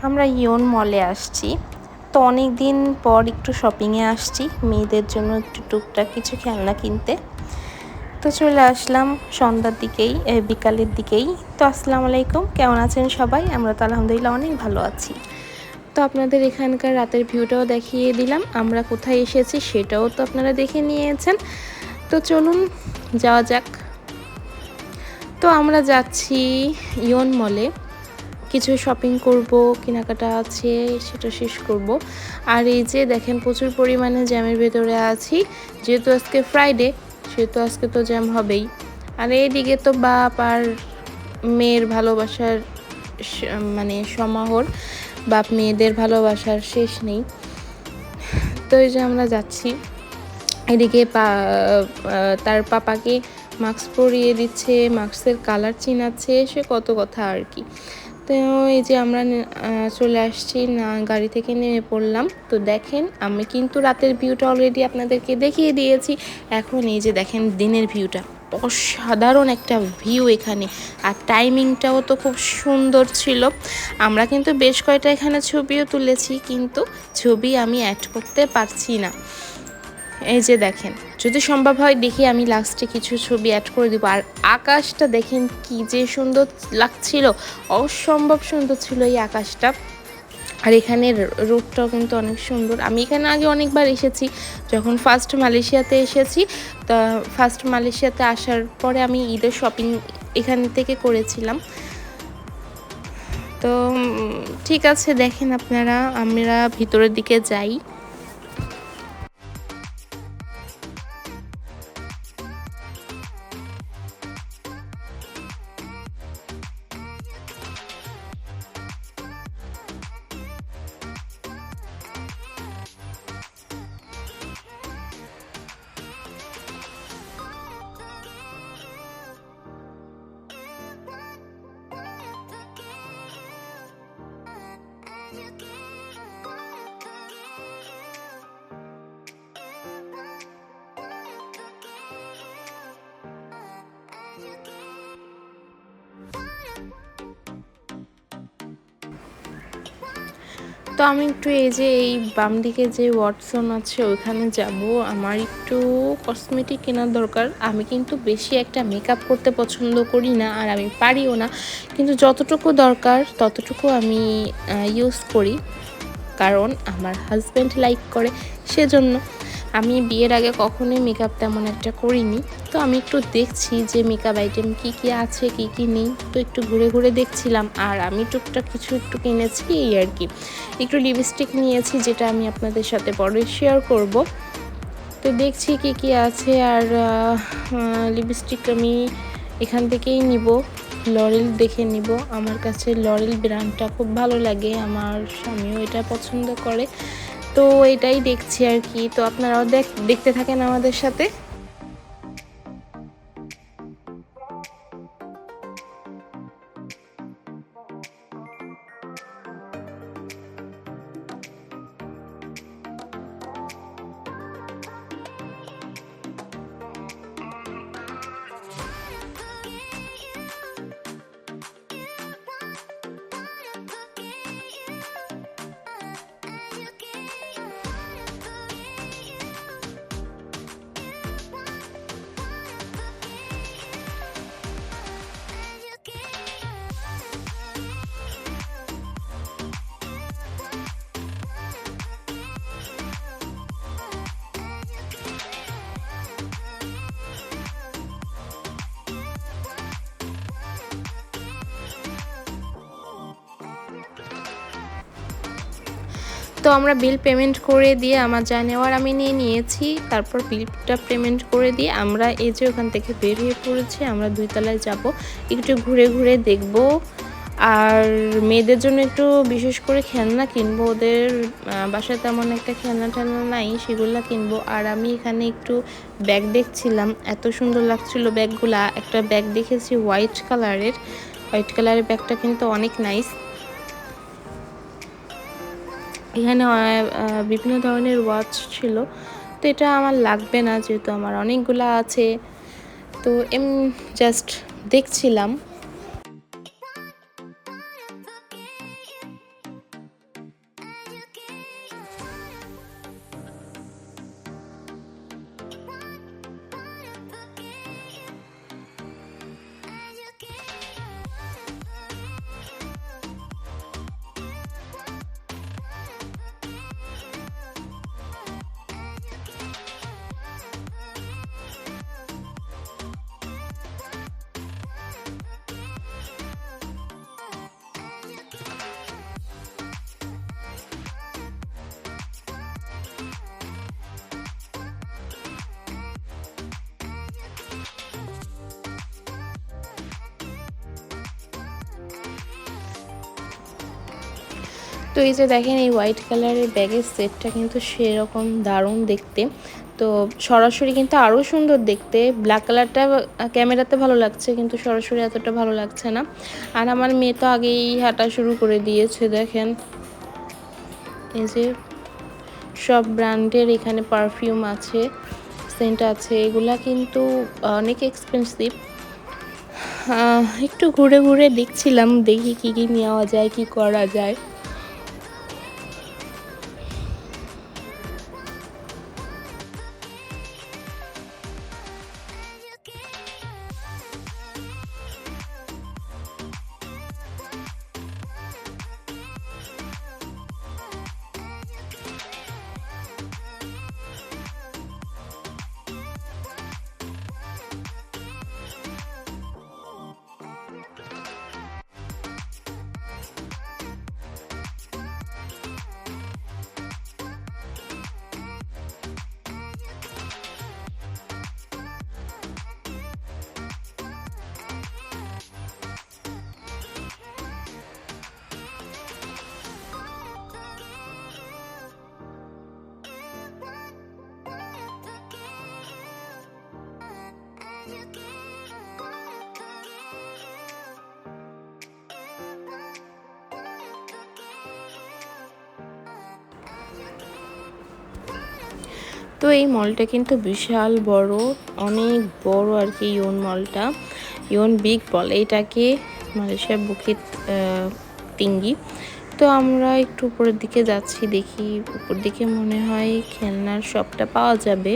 আমরা ইয়ন মলে আসছি। তো অনেক দিন পর একটু শপিংয়ে আসছি মেয়েদের জন্য একটু টুকটাক কিছু খেলনা কিনতে। তো চলে আসলাম সন্ধ্যার দিকেই, বিকালের দিকেই। তো আসসালামু আলাইকুম, কেমন আছেন সবাই? আমরা তো আলহামদুলিল্লাহ অনেক ভালো আছি। তো আপনাদের এখানকার রাতের ভিউটাও দেখিয়ে দিলাম, আমরা কোথায় এসেছি সেটাও তো আপনারা দেখে নিয়েছেন। তো চলুন যাওয়া যাক। তো আমরা যাচ্ছি ইয়ন মলে, কিছু শপিং করব, কেনাকাটা আছে সেটা শেষ করব। আর এই যে দেখেন প্রচুর পরিমাণে জ্যামের ভেতরে আছি, যেহেতু আজকে ফ্রাইডে সেহেতু আজকে তো জ্যাম হবেই। আর এইদিকে তো বাপ আর মেয়ের ভালোবাসার মানে সমাহর, বাপ মেয়েদের ভালোবাসার শেষ নেই। তো এই যে আমরা যাচ্ছি, এদিকে তার পাপাকে মাস্ক পরিয়ে দিচ্ছে, মাস্কের কালার চিনাচ্ছে, সে কত কথা আর কি। তো এই যে আমরা চলে আসছি, না গাড়ি থেকে নেমে পড়লাম। তো দেখেন আমি কিন্তু রাতের ভিউটা অলরেডি আপনাদেরকে দেখিয়ে দিয়েছি। এখন এই যে দেখেন দিনের ভিউটা, অসাধারণ একটা ভিউ এখানে। আর টাইমিংটাও তো খুব সুন্দর ছিল। আমরা কিন্তু বেশ কয়টা এখানে ছবিও তুলেছি, কিন্তু ছবি আমি অ্যাড করতে পারছি না। এই যে দেখেন, যদি সম্ভব হয় দেখি আমি লাস্টে কিছু ছবি অ্যাড করে দিব। আর আকাশটা দেখেন কি যে সুন্দর লাগছিল, অসম্ভব সুন্দর ছিল এই আকাশটা। আর এখানে রোডটাও কিন্তু অনেক সুন্দর। আমি এখানে আগে অনেকবার এসেছি, যখন ফার্স্ট মালয়েশিয়াতে এসেছি। তা ফার্স্ট মালয়েশিয়াতে আসার পরে আমি ঈদের শপিং এখান থেকে করেছিলাম। তো ঠিক আছে, দেখেন আপনারা, আমরা ভিতরের দিকে যাই। তো আমি একটু এই যে এই বাম দিকে যে ওয়াটসন আছে ওইখানে যাব। আমার একটু কসমেটিক কেনার দরকার। আমি কিন্তু বেশি একটা মেকআপ করতে পছন্দ করি না, আর আমি পারিও না, কিন্তু যতটুকু দরকার ততটুকু আমি ইউজ করি, কারণ আমার হাজব্যান্ড লাইক করে, সেজন্য। আমি বিয়ের আগে কখনোই মেকআপ তেমন একটা করিনি। তো আমি একটু দেখছি যে মেকআপ আইটেম কি কি আছে কি কি নেই, তো একটু ঘুরে ঘুরে দেখছিলাম। আর আমি টুকটাক কিছু একটু কিনেছি এই আর কি। একটু লিপস্টিক নিয়েছি, যেটা আমি আপনাদের সাথে পরে শেয়ার করব। তো দেখছি কি কি আছে। আর লিপস্টিক আমি এখান থেকেই নিব, লরেল দেখে নিব। আমার কাছে লরেল ব্র্যান্ডটা খুব ভালো লাগে, আমার স্বামীও এটা পছন্দ করে। তো এটাই দেখছি আর কি। তো আপনারাও দেখতে থাকেন আমাদের সাথে। তো আমরা বিল পেমেন্ট করে দিয়ে আমার যা নেওয়ার আমি নিয়ে নিয়েছি। তারপর বিলটা পেমেন্ট করে দিয়ে আমরা এই যে ওখান থেকে বের হয়ে পড়েছি। আমরা 2 তলায় যাব, একটু ঘুরে ঘুরে দেখব। আর মেয়েদের জন্য একটু বিশেষ করে খেলনা কিনবো, ওদের বাসায় তেমন একটা খেলনা টেলনা নাই, সেগুলো কিনবো। আর আমি এখানে একটু ব্যাগ দেখছিলাম, এত সুন্দর লাগছিল ব্যাগগুলা। একটা ব্যাগ দেখেছি হোয়াইট কালারের ব্যাগটা কিন্তু অনেক নাইস। এখানে বিভিন্ন ধরনের ওয়াচ ছিল, তো এটা আমার লাগবে না যেহেতু আমার অনেকগুলো আছে। তো জাস্ট দেখছিলাম। তো এই যে দেখেন এই হোয়াইট কালারের ব্যাগের সেটটা কিন্তু সেরকম দারুণ দেখতে। তো সরাসরি কিন্তু আরও সুন্দর দেখতে। ব্ল্যাক কালারটা ক্যামেরাতে ভালো লাগছে, কিন্তু সরাসরি এতটা ভালো লাগছে না। আর আমার মেয়ে তো আগেই হাঁটা শুরু করে দিয়েছে। দেখেন এই যে সব ব্র্যান্ডের এখানে পারফিউম আছে, সেন্ট আছে, এগুলা কিন্তু অনেক এক্সপেন্সিভ। একটু ঘুরে ঘুরে দেখছিলাম, দেখি কী কী নেওয়া যায়, কি করা যায়। তো এই মলটা কিন্তু বিশাল বড়, অনেক বড় আর কি ইওন মলটা। ইওন বিগ বলে এটাকে, মালয়েশিয়া বুকিত টিঙ্গি। তো আমরা একটু উপরের দিকে যাচ্ছি, দেখি উপর দিকে মনে হয় খেলনার শপটা পাওয়া যাবে।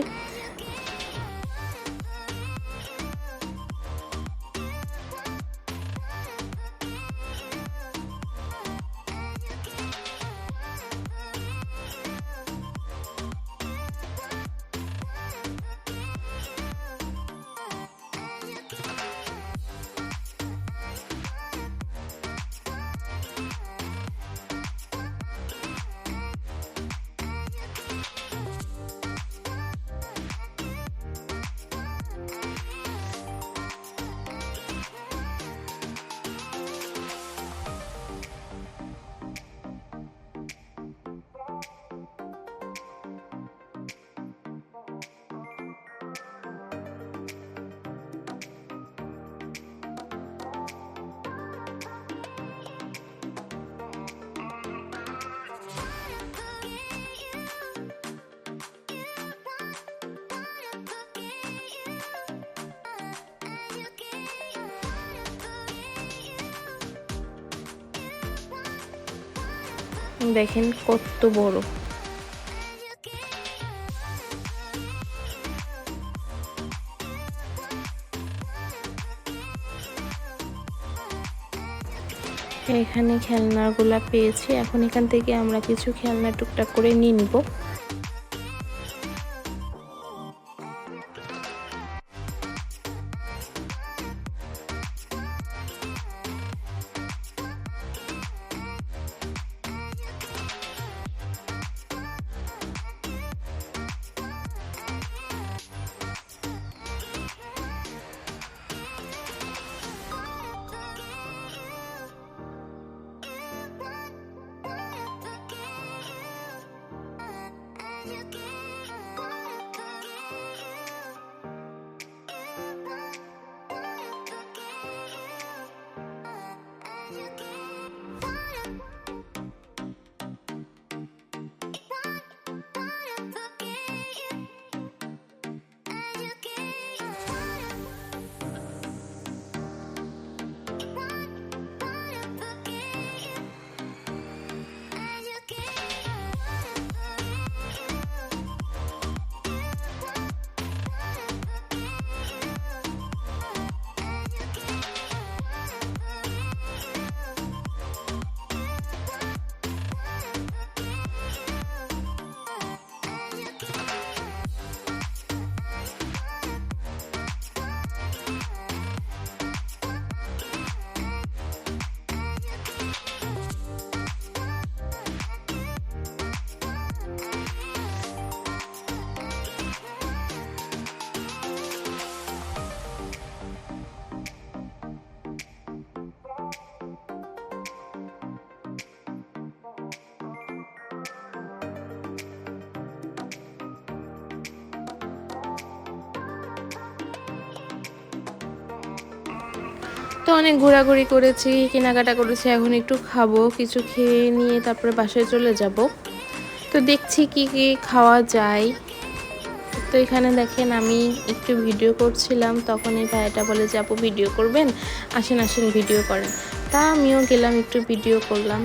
দেখেন কত বড়। এখানে খেলনাগুলা পেয়েছি, এখন এখান থেকে আমরা কিছু খেলনা টুকটাক করে নিয়ে নিব। তো অনেক ঘোরাঘুরি করেছি, কেনাকাটা করেছি, এখন একটু খাবো, কিছু খেয়ে নিয়ে তারপরে বাসায় চলে যাব। তো দেখছি কি কি খাওয়া যায়। তো এখানে দেখেন আমি একটু ভিডিও করছিলাম, তখন এই ভাইয়াটা বলে যে আপু ভিডিও করবেন, আসেন আসেন ভিডিও করেন। তা আমিও গেলাম, একটু ভিডিও করলাম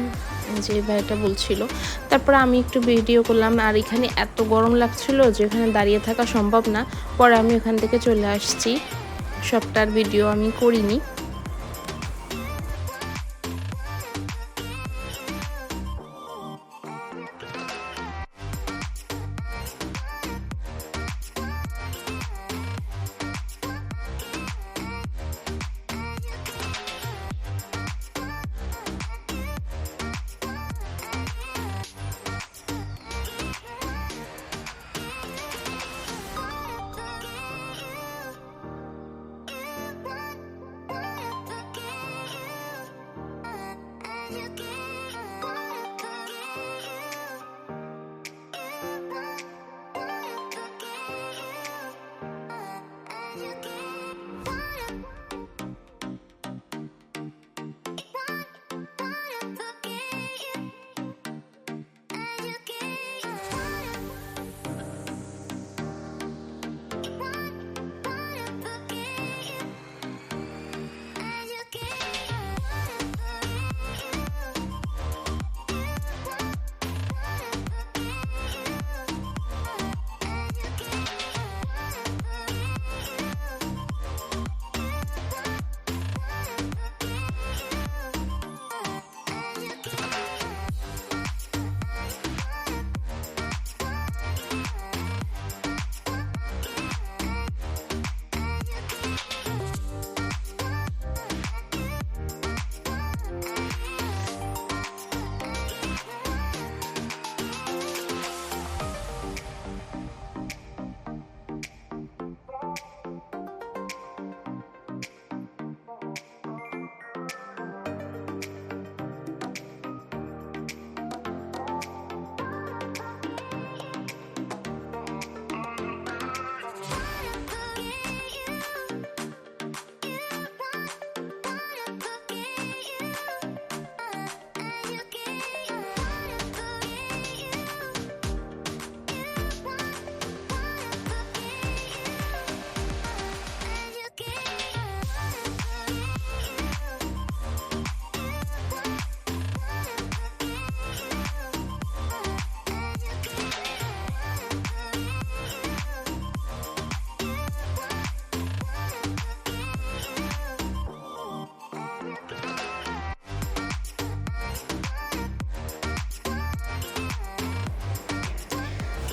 যে ভাইয়াটা বলছিল। তারপরে আমি একটু ভিডিও করলাম, আর এখানে এত গরম লাগছিল যে এখানে দাঁড়িয়ে থাকা সম্ভব না। পরে আমি ওখান থেকে চলে আসছি, সবটার ভিডিও আমি করিনি।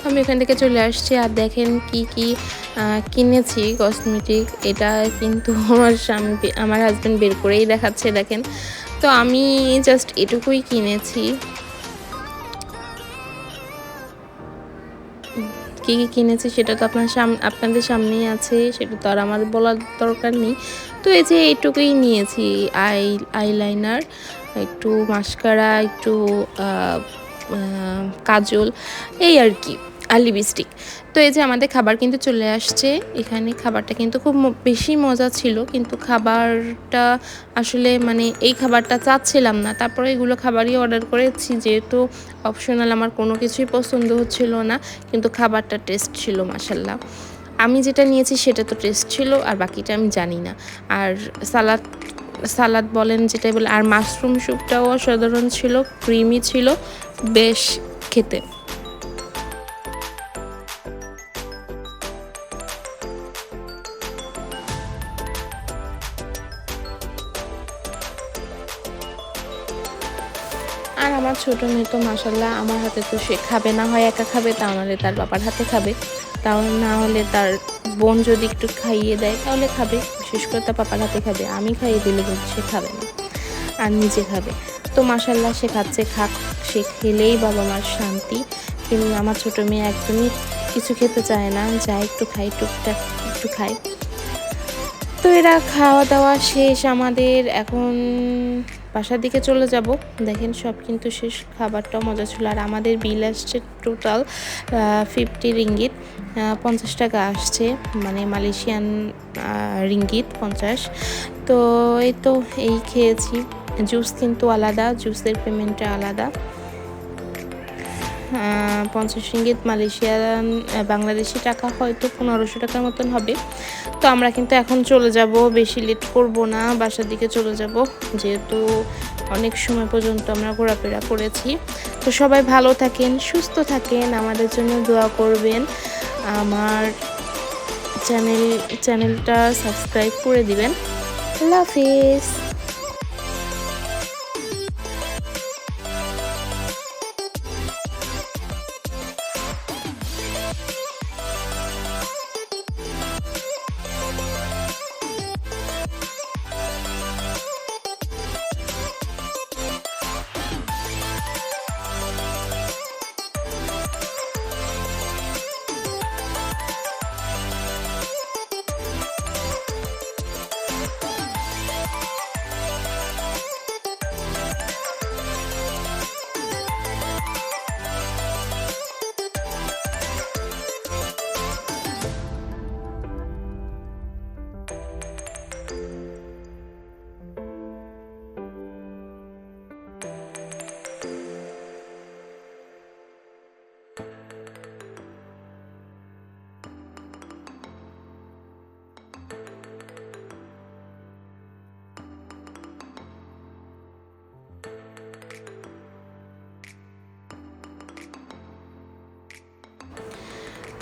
আমি এখান থেকে চলে আসছি, আর দেখেন কি কি কিনেছি কসমেটিক। এটা কিন্তু আমার হাজব্যান্ড বের করেই দেখাচ্ছে, দেখেন। তো আমি জাস্ট এটুকুই কিনেছি। কী কী কিনেছি সেটা তো আপনাদের সামনেই আছে, সেটা তো আর আমার বলার দরকার নেই। তো এই যে এইটুকুই নিয়েছি, আইলাইনার, একটু মাস্কারা, একটু কাজল, এই আর কি, আর লিপস্টিক। তো এই যে আমাদের খাবার কিন্তু চলে আসছে। এখানে খাবারটা কিন্তু খুব বেশি মজা ছিল, কিন্তু খাবারটা আসলে মানে এই খাবারটা চাচ্ছিলাম না, তারপরে এগুলো খাবারই অর্ডার করেছি, যেহেতু অপশনাল আমার কোনো কিছুই পছন্দ হচ্ছিল না, কিন্তু খাবারটা টেস্ট ছিল মাশাল্লাহ। আমি যেটা নিয়েছি সেটা তো টেস্ট ছিল, আর বাকিটা আমি জানি না। আর সালাদ বলেন যেটাই বলে, আর মাশরুম স্যুপটাও অসাধারণ ছিল, ক্রিমি ছিল, বেশ খেতে। আর আমার ছোটো মেয়ে তো মাশাল্লাহ আমার হাতে তো সে খাবে না, হয় একা খাবে, তা নাহলে তার বাবার হাতে খাবে, তাও না হলে তার বোন যদি একটু খাইয়ে দেয় তাহলে খাবে, বিশেষ করে তার পাপার হাতে খাবে। আমি খাইয়ে দিলে কিন্তু সে খাবে না, আর নিজে খাবে। তো মাশাল্লাহ সে খাচ্ছে, খাক, সে খেলেই বাবা মার শান্তি। কিন্তু আমার ছোটো মেয়ে একদমই কিছু খেতে চায় না, যা একটু খাই, টুকটাক একটু খায়। তো এরা খাওয়া দাওয়া শেষ আমাদের, এখন বাসার দিকে চলে যাব। দেখেন সব কিন্তু শেষ, খাবারটাও মজা ছিল। আর আমাদের বিল আসছে টোটাল 50 রিঙ্গিত, 50 টাকা আসছে, মানে মালয়েশিয়ান রিঙ্গিত 50। তো এই তো এই খেয়েছি। জুস কিন্তু আলাদা, জুসের পেমেন্টটা আলাদা। 50 রিঙ্গিত মালয়েশিয়ান বাংলাদেশি টাকা হয়তো 1500 টাকার মতন হবে। তো আমরা কিন্তু এখন চলে যাব, বেশি লেট করব না, বাসার দিকে চলে যাব, যেহেতু অনেক সময় পর্যন্ত আমরা ঘোরাফেরা করেছি। তো সবাই ভালো থাকেন, সুস্থ থাকেন, আমাদের জন্য দোয়া করবেন। আমার চ্যানেলটা সাবস্ক্রাইব করে দিবেন। আল্লাহ হাফেজ।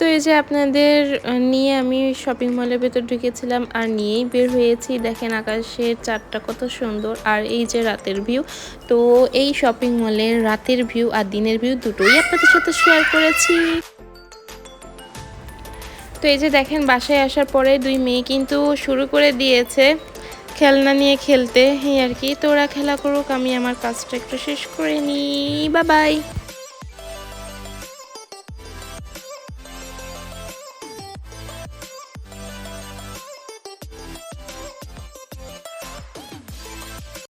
তো এই যে আপনাদের নিয়ে আমি শপিং মলের ভেতর ঢুকেছিলাম আর নিয়েই বের হয়েছি। দেখেন আকাশের চাঁদটা কত সুন্দর, আর এই যে রাতের ভিউ। তো এই শপিং মলের রাতের ভিউ আর দিনের ভিউ দুটোই আপনাদের সাথে শেয়ার করেছি। তো এই যে দেখেন বাসায় আসার পরে দুই মেয়ে কিন্তু শুরু করে দিয়েছে খেলনা নিয়ে খেলতে, এই আর কি। তো ওরা খেলা করুক, আমি আমার কাজটা একটু শেষ করে নিই। Bye bye.